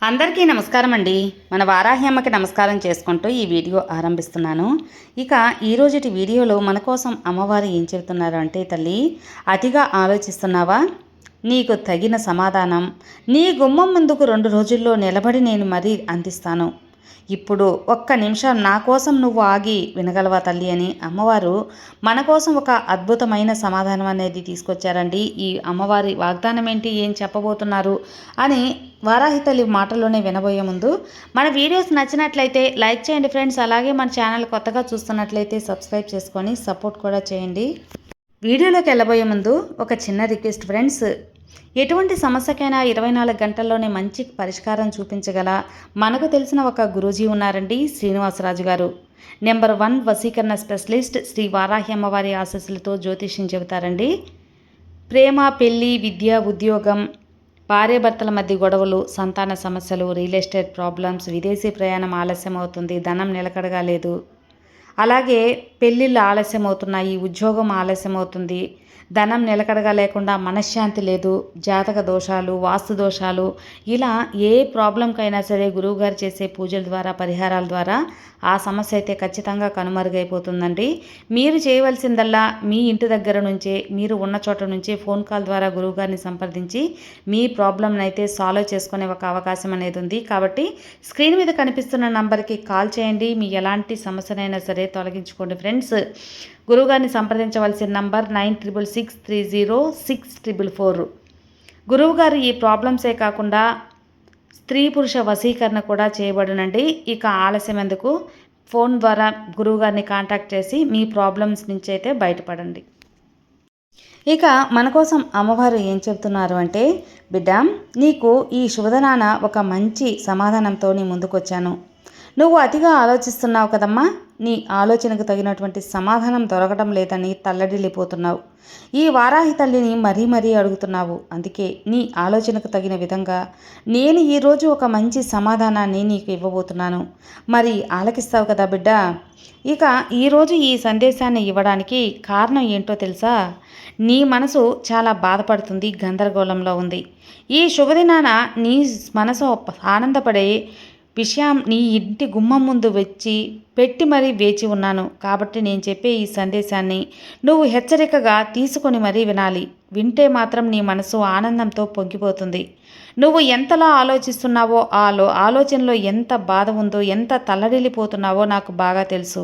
అందరికీ నమస్కారం అండి. మన వారాహి అమ్మకి నమస్కారం చేసుకుంటూ ఈ వీడియో ఆరంభిస్తున్నాను. ఇక ఈరోజుటి వీడియోలో మన కోసం అమ్మవారు ఏం చెబుతున్నారు అంటే, తల్లి అతిగా ఆలోచిస్తున్నావా? నీకు తగిన సమాధానం నీ గుమ్మం ముందుకు 2 రోజుల్లో నిలబడి నేను మరీ అందిస్తాను. ఇప్పుడు ఒక్క నిమిషం నా కోసం నువ్వు ఆగి వినగలవా తల్లి అని అమ్మవారు మన కోసం ఒక అద్భుతమైన సమాధానం అనేది తీసుకొచ్చారండి. ఈ అమ్మవారి వాగ్దానం ఏంటి, ఏం చెప్పబోతున్నారు అని వారాహి తల్లి మాటల్లోనే వినబోయే ముందు మన వీడియోస్ నచ్చినట్లయితే లైక్ చేయండి ఫ్రెండ్స్. అలాగే మన ఛానల్ కొత్తగా చూస్తున్నట్లయితే సబ్స్క్రైబ్ చేసుకొని సపోర్ట్ కూడా చేయండి. వీడియోలోకి వెళ్ళబోయే ముందు ఒక చిన్న రిక్వెస్ట్ ఫ్రెండ్స్, ఎటువంటి సమస్యకైనా 24 గంటల్లోనే మంచి పరిష్కారం చూపించగల మనకు తెలిసిన ఒక గురూజీ ఉన్నారండి, శ్రీనివాసరాజు గారు. నెంబర్ 1 వశీకరణ స్పెషలిస్ట్. శ్రీ వారాహి అమ్మవారి ఆశీస్సులతో జ్యోతిష్యం చెబుతారండి. ప్రేమ, పెళ్లి, విద్య, ఉద్యోగం, భార్యాభర్తల మధ్య గొడవలు, సంతాన సమస్యలు, రియల్ ఎస్టేట్ ప్రాబ్లమ్స్, విదేశీ ప్రయాణం ఆలస్యం అవుతుంది, ధనం నిలకడగా లేదు, అలాగే పెళ్ళిళ్ళు ఆలస్యం అవుతున్నాయి, ఉద్యోగం ఆలస్యం అవుతుంది, ధనం నిలకడగా లేకుండా మనశ్శాంతి లేదు, జాతక దోషాలు, వాస్తు దోషాలు, ఇలా ఏ ప్రాబ్లంకైనా సరే గురువుగారు చేసే పూజల ద్వారా, పరిహారాల ద్వారా ఆ సమస్య అయితే ఖచ్చితంగా కనుమరుగైపోతుందండి. మీరు చేయవలసిందల్లా మీ ఇంటి దగ్గర నుంచే, మీరు ఉన్న చోట నుంచే ఫోన్ కాల్ ద్వారా గురువుగారిని సంప్రదించి మీ ప్రాబ్లంని అయితే సాల్వ్ చేసుకునే ఒక అవకాశం అనేది ఉంది. కాబట్టి స్క్రీన్ మీద కనిపిస్తున్న నంబర్కి కాల్ చేయండి. మీ ఎలాంటి సమస్యనైనా సరే తొలగించుకోండి ఫ్రెండ్స్. గురువుగారిని సంప్రదించవలసిన నంబర్ 9663064444. గురువుగారు ఈ ప్రాబ్లమ్సే కాకుండా స్త్రీ పురుష వశీకరణ కూడా చేయబడునండి. ఇక ఆలస్యం ఎందుకు, ఫోన్ ద్వారా గురువుగారిని కాంటాక్ట్ చేసి మీ ప్రాబ్లమ్స్ నుంచి అయితే బయటపడండి. ఇక మన కోసం అమ్మవారు ఏం చెబుతున్నారు అంటే, బిడ్డ నీకు ఈ శుభదనాన ఒక మంచి సమాధానంతో నీ ముందుకొచ్చాను. నువ్వు అతిగా ఆలోచిస్తున్నావు కదమ్మా. నీ ఆలోచనకు తగినటువంటి సమాధానం దొరకడం లేదని తల్లడిల్లిపోతున్నావు. ఈ వారాహి తల్లిని మరీ మరీ అడుగుతున్నావు. అందుకే నీ ఆలోచనకు తగిన విధంగా నేను ఈరోజు ఒక మంచి సమాధానాన్ని నీకు ఇవ్వబోతున్నాను. మరి ఆలకిస్తావు కదా బిడ్డ? ఇక ఈరోజు ఈ సందేశాన్ని ఇవ్వడానికి కారణం ఏంటో తెలుసా? నీ మనసు చాలా బాధపడుతుంది, గందరగోళంలో ఉంది. ఈ శుభదినాన నీ మనసు ఆనందపడే విషయం నీ ఇంటి గుమ్మం ముందు పెట్టి మరీ వేచి ఉన్నాను. కాబట్టి నేను చెప్పే ఈ సందేశాన్ని నువ్వు హెచ్చరికగా తీసుకొని మరీ వినాలి. వింటే మాత్రం నీ మనసు ఆనందంతో పొంగిపోతుంది. నువ్వు ఎంతలా ఆలోచిస్తున్నావో ఆలోచనలో ఎంత బాధ ఉందో, ఎంత తల్లడిల్లిపోతున్నావో నాకు బాగా తెలుసు.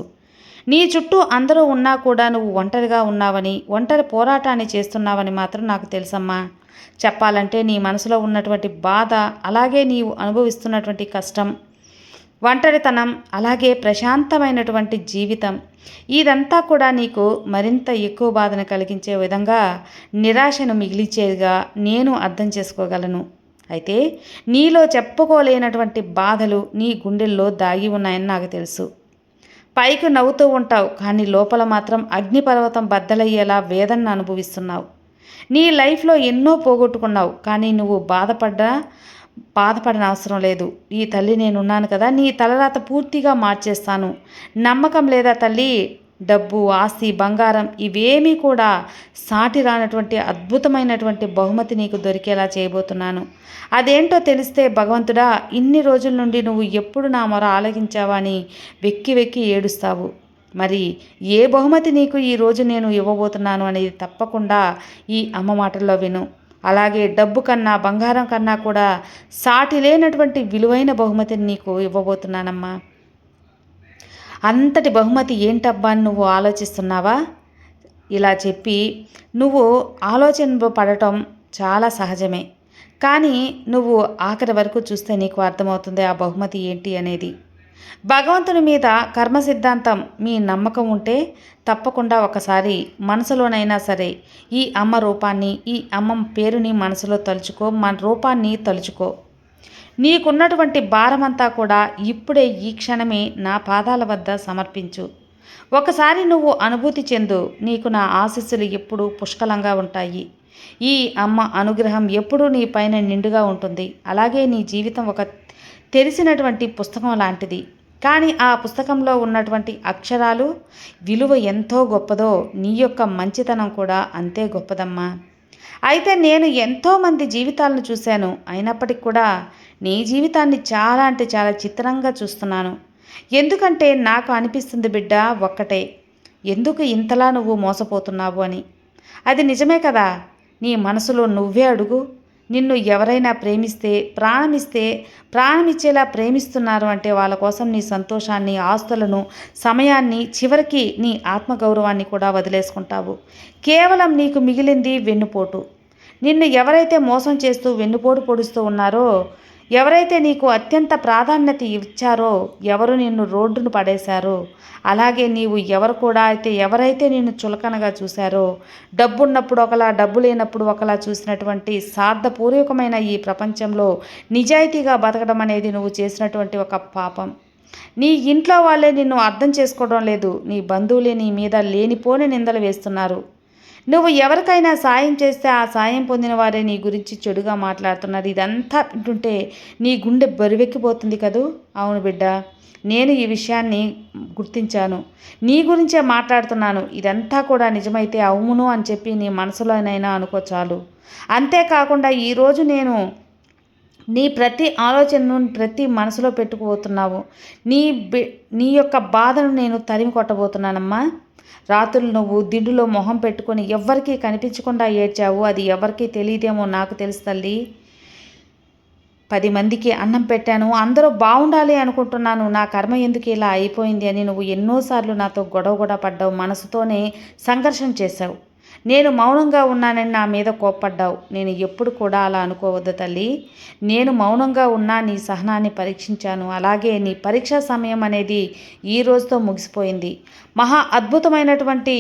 నీ చుట్టూ అందరూ ఉన్నా కూడా నువ్వు ఒంటరిగా ఉన్నావని, ఒంటరి పోరాటాన్ని చేస్తున్నావని మాత్రం నాకు తెలుసమ్మా. చెప్పాలంటే నీ మనసులో ఉన్నటువంటి బాధ, అలాగే నీవు అనుభవిస్తున్నటువంటి కష్టం, ఒంటరితనం, అలాగే ప్రశాంతమైనటువంటి జీవితం, ఇదంతా కూడా నీకు మరింత ఎక్కువ బాధను కలిగించే విధంగా, నిరాశను మిగిలిచేదిగా నేను అర్థం చేసుకోగలను. అయితే నీలో చెప్పుకోలేనటువంటి బాధలు నీ గుండెల్లో దాగి ఉన్నాయని నాకు తెలుసు. పైకి నవ్వుతూ ఉంటావు, కానీ లోపల మాత్రం అగ్నిపర్వతం బద్దలయ్యేలా వేదనను అనుభవిస్తున్నావు. నీ లైఫ్లో ఎన్నో పోగొట్టుకున్నావు, కానీ నువ్వు బాధపడన అవసరం లేదు. ఈ తల్లి నేనున్నాను కదా, నీ తలరాత పూర్తిగా మార్చేస్తాను. నమ్మకం లేదా తల్లి? డబ్బు, ఆస్తి, బంగారం ఇవేమీ కూడా సాటి రానటువంటి అద్భుతమైనటువంటి బహుమతి నీకు దొరికేలా చేయబోతున్నాను. అదేంటో తెలిస్తే భగవంతుడా, ఇన్ని రోజుల నుండి నువ్వు ఎప్పుడు నా మొర ఆలకించావా అని వెక్కి వెక్కి ఏడుస్తావు. మరి ఏ బహుమతి నీకు ఈరోజు నేను ఇవ్వబోతున్నాను అనేది తప్పకుండా ఈ అమ్మ మాటల్లో విను. అలాగే డబ్బు కన్నా, బంగారం కన్నా కూడా సాటి లేనటువంటి విలువైన బహుమతిని నీకు ఇవ్వబోతున్నానమ్మా. అంతటి బహుమతి ఏంటబ్బా అని నువ్వు ఆలోచిస్తున్నావా? ఇలా చెప్పి నువ్వు ఆలోచన పడటం చాలా సహజమే. కానీ నువ్వు ఆఖరి వరకు చూస్తే నీకు అర్థమవుతుంది ఆ బహుమతి ఏంటి అనేది. భగవంతుని మీద కర్మ సిద్ధాంతం మీ నమ్మకం ఉంటే తప్పకుండా ఒకసారి మనసులోనైనా సరే ఈ అమ్మ రూపాన్ని, ఈ అమ్మ పేరుని మనసులో తలుచుకో, మన రూపాన్ని తలుచుకో. నీకున్నటువంటి భారమంతా కూడా ఇప్పుడే ఈ క్షణమే నా పాదాల వద్ద సమర్పించు. ఒకసారి నువ్వు అనుభూతి చెందు. నీకు నా ఆశీస్సులు ఎప్పుడూ పుష్కలంగా ఉంటాయి. ఈ అమ్మ అనుగ్రహం ఎప్పుడూ నీ పైన నిండుగా ఉంటుంది. అలాగే నీ జీవితం ఒక తెరిసినటువంటి పుస్తకం లాంటిది. కానీ ఆ పుస్తకంలో ఉన్నటువంటి అక్షరాలు విలువ ఎంతో గొప్పదో, నీ యొక్క మంచితనం కూడా అంతే గొప్పదమ్మా. అయితే నేను ఎంతోమంది జీవితాలను చూశాను. అయినప్పటికీ కూడా నీ జీవితాన్ని చాలా అంటే చాలా చిత్రంగా చూస్తున్నాను. ఎందుకంటే నాకు అనిపిస్తుంది బిడ్డ ఒక్కటే, ఎందుకు ఇంతలా నువ్వు మోసపోతున్నావు అని. అది నిజమే కదా. నీ మనసులో నువ్వే అడుగు. నిన్ను ఎవరైనా ప్రేమిస్తే, ప్రాణమిస్తే, ప్రాణమిచ్చేలా ప్రేమిస్తున్నారు అంటే వాళ్ళ కోసం నీ సంతోషాన్ని, ఆస్తులను, సమయాన్ని, చివరికి నీ ఆత్మగౌరవాన్ని కూడా వదిలేసుకుంటావు. కేవలం నీకు మిగిలింది వెన్నుపోటు. నిన్ను ఎవరైతే మోసం చేస్తూ వెన్నుపోటు పొడుస్తూ ఉన్నారో, ఎవరైతే నీకు అత్యంత ప్రాధాన్యత ఇచ్చారో, ఎవరు నిన్ను రోడ్డును పడేశారో, అలాగే నీవు ఎవరైతే నిన్ను చులకనగా చూశారో, డబ్బున్నప్పుడు ఒకలా, డబ్బు లేనప్పుడు ఒకలా చూసినటువంటి స్వార్థపూర్వకమైన ఈ ప్రపంచంలో నిజాయితీగా బతకడం అనేది నువ్వు చేసినటువంటి ఒక పాపం. నీ ఇంట్లో వాళ్ళే నిన్ను అర్థం చేసుకోవడం లేదు. నీ బంధువులే నీ మీద లేనిపోని నిందలు వేస్తున్నారు. నువ్వు ఎవరికైనా సాయం చేస్తే ఆ సాయం పొందిన వారే నీ గురించి చెడుగా మాట్లాడుతున్నారు. ఇదంతా వింటుంటే నీ గుండె బరువెక్కిపోతుంది కదూ. అవును బిడ్డ, నేను ఈ విషయాన్ని గుర్తించాను. నీ గురించే మాట్లాడుతున్నాను. ఇదంతా కూడా నిజమైతే అవును అని చెప్పి నీ మనసులోనైనా అనుకో చాలు. అంతేకాకుండా ఈరోజు నేను నీ ప్రతి ఆలోచనను ప్రతి మనసులో పెట్టుకుపోతున్నావు. నీ యొక్క బాధను నేను తరిమి కొట్టబోతున్నానమ్మా. రాత్రులు నువ్వు దిండులో మొహం పెట్టుకొని ఎవ్వరికీ కనిపించకుండా ఏడ్చావు. అది ఎవరికీ తెలియదేమో, నాకు తెలుసు తల్లి. 10 మందికి అన్నం పెట్టాను, అందరూ బాగుండాలి అనుకుంటున్నాను, నా కర్మ ఎందుకు ఇలా అయిపోయింది అని నువ్వు ఎన్నోసార్లు నాతో గొడవ పడ్డావు. మనసుతోనే సంఘర్షణ చేశావు. నేను మౌనంగా ఉన్నానని నా మీద కోప్పడ్డావు. నేను ఎప్పుడు కూడా అలా అనుకోవద్దు తల్లి. నేను మౌనంగా ఉన్నా నీ సహనాన్ని పరీక్షించాను. అలాగే నీ పరీక్షా సమయం అనేది ఈ రోజుతో ముగిసిపోయింది. మహా అద్భుతమైనటువంటి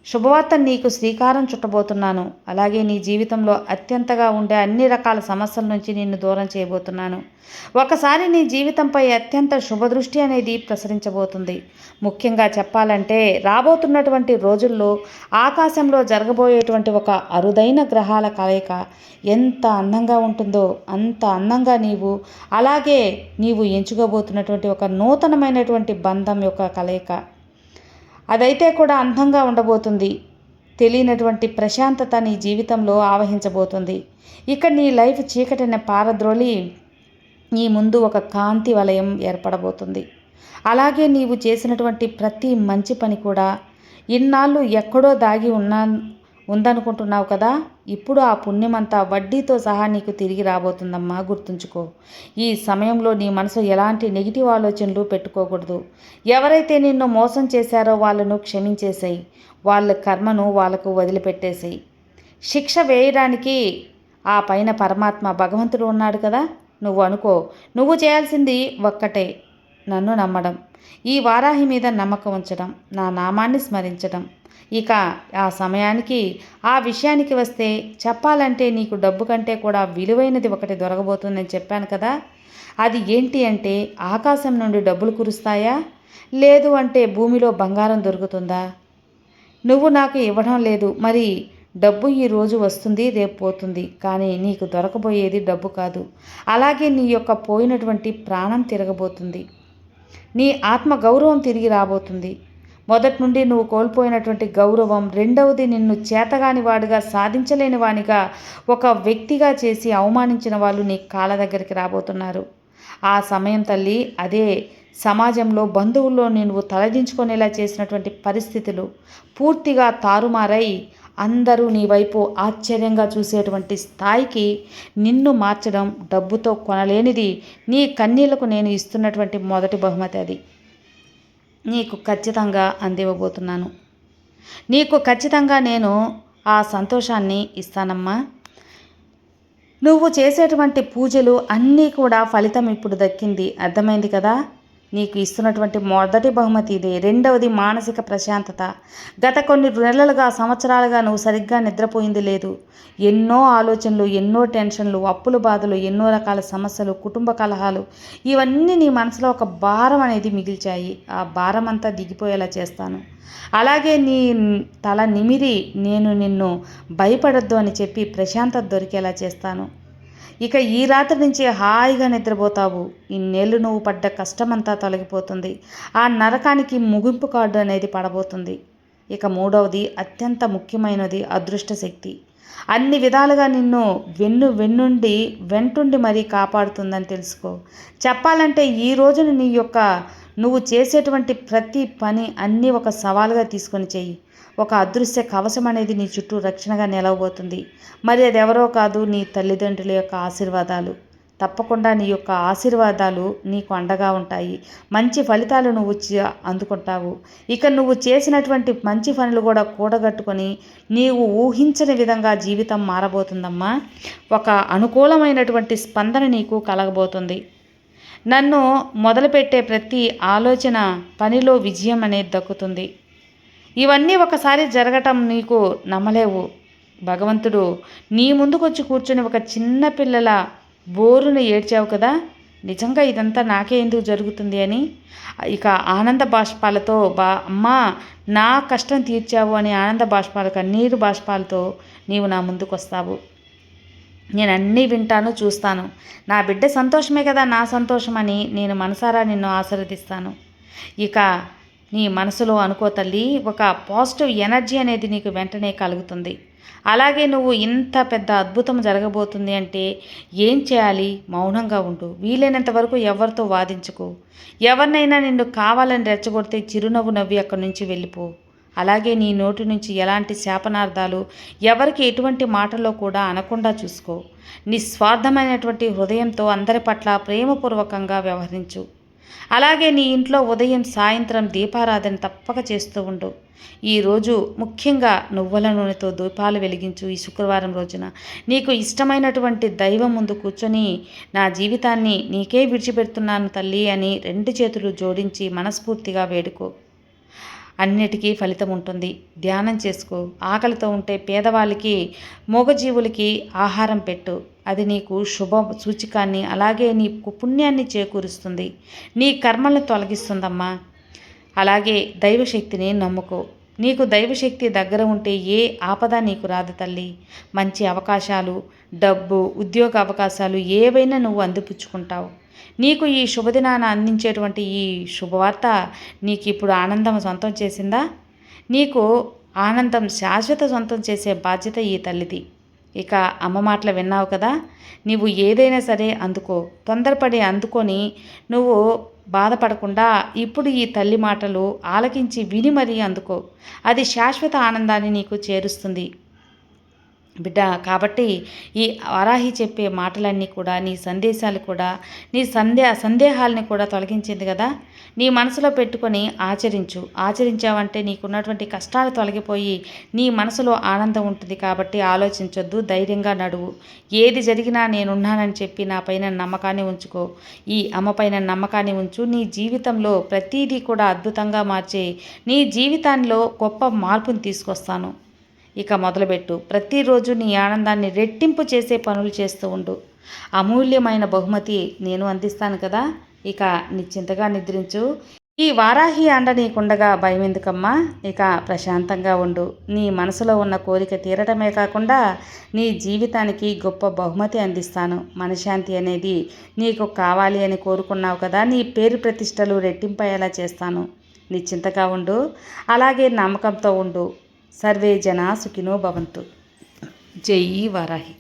శుభవార్త నీకు శ్రీకారం చుట్టబోతున్నాను. అలాగే నీ జీవితంలో అత్యంతగా ఉండే అన్ని రకాల సమస్యల నుంచి నిన్ను దూరం చేయబోతున్నాను. ఒకసారి నీ జీవితంపై అత్యంత శుభదృష్టి అనేది ప్రసరించబోతుంది. ముఖ్యంగా చెప్పాలంటే రాబోతున్నటువంటి రోజుల్లో ఆకాశంలో జరగబోయేటువంటి ఒక అరుదైన గ్రహాల కలయిక ఎంత అందంగా ఉంటుందో అంత అందంగా అలాగే నీవు ఎంచుకోబోతున్నటువంటి ఒక నూతనమైనటువంటి బంధం యొక్క కలయిక అదైతే కూడా అందంగా ఉండబోతుంది. తెలియనటువంటి ప్రశాంతత నీ జీవితంలో ఆవహించబోతుంది. ఇక నీ లైఫ్ చీకటిని పారద్రోలి నీ ముందు ఒక కాంతి వలయం ఏర్పడబోతుంది. అలాగే నీవు చేసినటువంటి ప్రతి మంచి పని కూడా ఇన్నాళ్ళు ఎక్కడో దాగి ఉందనుకుంటున్నావు కదా, ఇప్పుడు ఆ పుణ్యమంతా వడ్డీతో సహా నీకు తిరిగి రాబోతుందమ్మా. గుర్తుంచుకో. ఈ సమయంలో నీ మనసు ఎలాంటి నెగిటివ్ ఆలోచనలు పెట్టుకోకూడదు. ఎవరైతే నిన్ను మోసం చేశారో వాళ్ళను క్షమించేసేయి. వాళ్ళ కర్మను వాళ్ళకు వదిలిపెట్టేసేయి. శిక్ష వేయడానికి ఆ పైన పరమాత్మ భగవంతుడు ఉన్నాడు కదా. నువ్వు అనుకో, నువ్వు చేయాల్సింది ఒక్కటే, నన్ను నమ్మడం, ఈ వారాహి మీద నమ్మకం ఉంచడం, నా నామాన్ని స్మరించడం. ఇక ఆ సమయానికి ఆ విషయానికి వస్తే చెప్పాలంటే నీకు డబ్బు కంటే కూడా విలువైనది ఒకటి దొరకబోతుందని చెప్పాను కదా. అది ఏంటి అంటే ఆకాశం నుండి డబ్బులు కురుస్తాయా, లేదు అంటే భూమిలో బంగారం దొరుకుతుందా? నువ్వు నాకు ఇవ్వడం లేదు. మరి డబ్బు ఈరోజు వస్తుంది, రేపు పోతుంది. కానీ నీకు దొరకబోయేది డబ్బు కాదు. అలాగే నీ యొక్క పోయినటువంటి ప్రాణం తిరగబోతుంది. నీ ఆత్మ గౌరవం తిరిగి రాబోతుంది. మొదటి నుండి నువ్వు కోల్పోయినటువంటి గౌరవం, రెండవది నిన్ను చేతగాని వాడిగా, సాధించలేని వానిగా, ఒక వ్యక్తిగా చేసి అవమానించిన వాళ్ళు నీ కాళ్ళ దగ్గరికి రాబోతున్నారు. ఆ సమయం తల్లి, అదే సమాజంలో బంధువుల్లో నువ్వు తలదించుకునేలా చేసినటువంటి పరిస్థితులు పూర్తిగా తారుమారై అందరూ నీ వైపు ఆశ్చర్యంగా చూసేటువంటి స్థాయికి నిన్ను మార్చడం డబ్బుతో కొనలేనిది. నీ కన్నీళ్లకు నేను ఇస్తున్నటువంటి మొదటి బహుమతి అది. నీకు ఖచ్చితంగా అందివ్వబోతున్నాను. నీకు ఖచ్చితంగా నేను ఆ సంతోషాన్ని ఇస్తానమ్మా. నువ్వు చేసేటువంటి పూజలు అన్నీ కూడా ఫలితం ఇప్పుడు దక్కింది. అర్థమైంది కదా. నీకు ఇస్తున్నటువంటి మొదటి బహుమతి ఇదే. రెండవది మానసిక ప్రశాంతత. గత కొన్ని నెలలుగా, సంవత్సరాలుగా నువ్వు సరిగ్గా నిద్రపోయింది లేదు. ఎన్నో ఆలోచనలు, ఎన్నో టెన్షన్లు, అప్పుల బాధలు, ఎన్నో రకాల సమస్యలు, కుటుంబ కలహాలు, ఇవన్నీ నీ మనసులో ఒక భారం అనేది మిగిల్చాయి. ఆ భారం అంతా దిగిపోయేలా చేస్తాను. అలాగే నీ తల నిమిరి నేను నిన్ను భయపడొద్దు అని చెప్పి ప్రశాంతత దొరికేలా చేస్తాను. ఇక ఈ రాత్రి నుంచి హాయిగా నిద్రపోతావు. ఇన్నేళ్ళు నువ్వు పడ్డ కష్టమంతా తొలగిపోతుంది. ఆ నరకానికి ముగింపు కార్డు అనేది పడబోతుంది. ఇక మూడవది అత్యంత ముఖ్యమైనది అదృష్ట శక్తి. అన్ని విధాలుగా నిన్ను వెంటుండి మరీ కాపాడుతుందని తెలుసుకో. చెప్పాలంటే ఈ రోజున నువ్వు చేసేటువంటి ప్రతి పని అన్నీ ఒక సవాలుగా తీసుకొని చెయ్యి. ఒక అదృశ్య కవచం అనేది నీ చుట్టూ రక్షణగా నిలవబోతుంది. మరి అది ఎవరో కాదు, నీ తల్లిదండ్రుల యొక్క ఆశీర్వాదాలు. తప్పకుండా నీ యొక్క ఆశీర్వాదాలు నీకు అండగా ఉంటాయి. మంచి ఫలితాలు నువ్వు అందుకుంటావు. ఇక నువ్వు చేసినటువంటి మంచి పనులు కూడా కూడగట్టుకొని నీవు ఊహించని విధంగా జీవితం మారబోతుందమ్మా. ఒక అనుకూలమైనటువంటి స్పందన నీకు కలగబోతుంది. నన్ను మొదలుపెట్టే ప్రతి ఆలోచన పనిలో విజయం అనేది దక్కుతుంది. ఇవన్నీ ఒకసారి జరగటం నీకు నమ్మలేవు. భగవంతుడు నీ ముందుకొచ్చి కూర్చొని ఒక చిన్న పిల్లల బోరును ఏడ్చావు కదా, నిజంగా ఇదంతా నాకే ఎందుకు జరుగుతుంది అని ఇక ఆనంద బాష్పాలతో అమ్మా నా కష్టం తీర్చావు అని ఆనంద బాష్పాలు, కన్నీరు బాష్పాలతో నీవు నా ముందుకు వస్తావు. నేను అన్నీ వింటాను, చూస్తాను. నా బిడ్డ సంతోషమే కదా నా సంతోషం అని నేను మనసారా నిన్ను ఆశీర్వదిస్తాను. ఇక నీ మనసులో అనుకో తల్లి, ఒక పాజిటివ్ ఎనర్జీ అనేది నీకు వెంటనే కలుగుతుంది. అలాగే నువ్వు ఇంత పెద్ద అద్భుతం జరగబోతుంది అంటే ఏం చేయాలి? మౌనంగా ఉండు. వీలైనంత వరకు ఎవరితో వాదించుకో. ఎవరినైనా నిన్ను కావాలని రెచ్చగొడితే చిరునవ్వు నవ్వి అక్కడి నుంచి వెళ్ళిపో. అలాగే నీ నోటి నుంచి ఎలాంటి శాపనార్థాలు, ఎవరికి ఎటువంటి మాటల్లో కూడా అనకుండా చూసుకో. నిస్వార్థమైనటువంటి హృదయంతో అందరి పట్ల ప్రేమపూర్వకంగా వ్యవహరించు. అలాగే నీ ఇంట్లో ఉదయం సాయంత్రం దీపారాధన తప్పక చేస్తూ ఉండు. ఈరోజు ముఖ్యంగా నువ్వుల నూనెతో దీపాలు వెలిగించు. ఈ శుక్రవారం రోజున నీకు ఇష్టమైనటువంటి దైవం ముందు కూర్చొని నా జీవితాన్ని నీకే విడిచిపెడుతున్నాను తల్లి అని 2 చేతులు జోడించి మనస్ఫూర్తిగా వేడుకో. అన్నిటికీ ఫలితం ఉంటుంది. ధ్యానం చేసుకో. ఆకలితో ఉంటే పేదవాళ్ళకి, మూగజీవులకి ఆహారం పెట్టు. అది నీకు శుభ సూచికాన్ని, అలాగే నీకు పుణ్యాన్ని చేకూరుస్తుంది. నీ కర్మలను తొలగిస్తుందమ్మా. అలాగే దైవశక్తిని నమ్ముకో. నీకు దైవశక్తి దగ్గర ఉంటే ఏ ఆపద నీకు రాదు తల్లి. మంచి అవకాశాలు, డబ్బు, ఉద్యోగ అవకాశాలు ఏవైనా నువ్వు అందిపుచ్చుకుంటావు. నీకు ఈ శుభదినాన్ని అందించేటువంటి ఈ శుభవార్త నీకు ఇప్పుడు ఆనందం సొంతం చేసిందా? నీకు ఆనందం శాశ్వత సొంతం చేసే బాధ్యత ఈ తల్లిది. ఇక అమ్మ మాటలు విన్నావు కదా, నీవు ఏదైనా సరే అందుకో. తొందరపడి అందుకొని నువ్వు బాధపడకుండా ఇప్పుడు ఈ తల్లి మాటలు ఆలకించి విని మరీ అందుకో. అది శాశ్వత ఆనందాన్ని నీకు చేరుస్తుంది బిడ్డ. కాబట్టి ఈ వారాహి చెప్పే మాటలన్నీ కూడా, నీ సందేశాలు కూడా, నీ సందేహాలని కూడా తొలగించింది కదా. నీ మనసులో పెట్టుకొని ఆచరించావంటే నీకున్నటువంటి కష్టాలు తొలగిపోయి నీ మనసులో ఆనందం ఉంటుంది. కాబట్టి ఆలోచించొద్దు, ధైర్యంగా నడువు. ఏది జరిగినా నేనున్నానని చెప్పి నా పైన నమ్మకాన్ని ఉంచుకో. ఈ అమ్మ పైన నమ్మకాన్ని ఉంచు. నీ జీవితంలో ప్రతిదీ కూడా అద్భుతంగా మార్చే నీ జీవితాల్లో గొప్ప మార్పుని తీసుకొస్తాను. ఇక మొదలుపెట్టు. ప్రతిరోజు నీ ఆనందాన్ని రెట్టింపు చేసే పనులు చేస్తూ ఉండు. అమూల్యమైన బహుమతి నేను అందిస్తాను కదా. ఇక నిశ్చింతగా నిద్రించు. ఈ వారాహి అండ నీకుండగా భయం ఎందుకమ్మా. ఇక ప్రశాంతంగా ఉండు. నీ మనసులో ఉన్న కోరిక తీరటమే కాకుండా నీ జీవితానికి గొప్ప బహుమతి అందిస్తాను. మనశ్శాంతి అనేది నీకు కావాలి అని కోరుకున్నావు కదా. నీ పేరు ప్రతిష్టలు రెట్టింపయ్యేలా చేస్తాను. నిశ్చింతగా ఉండు. అలాగే నమ్మకంతో ఉండు. సర్వే జనా సుఖినో భవంతు. జై వారాహి.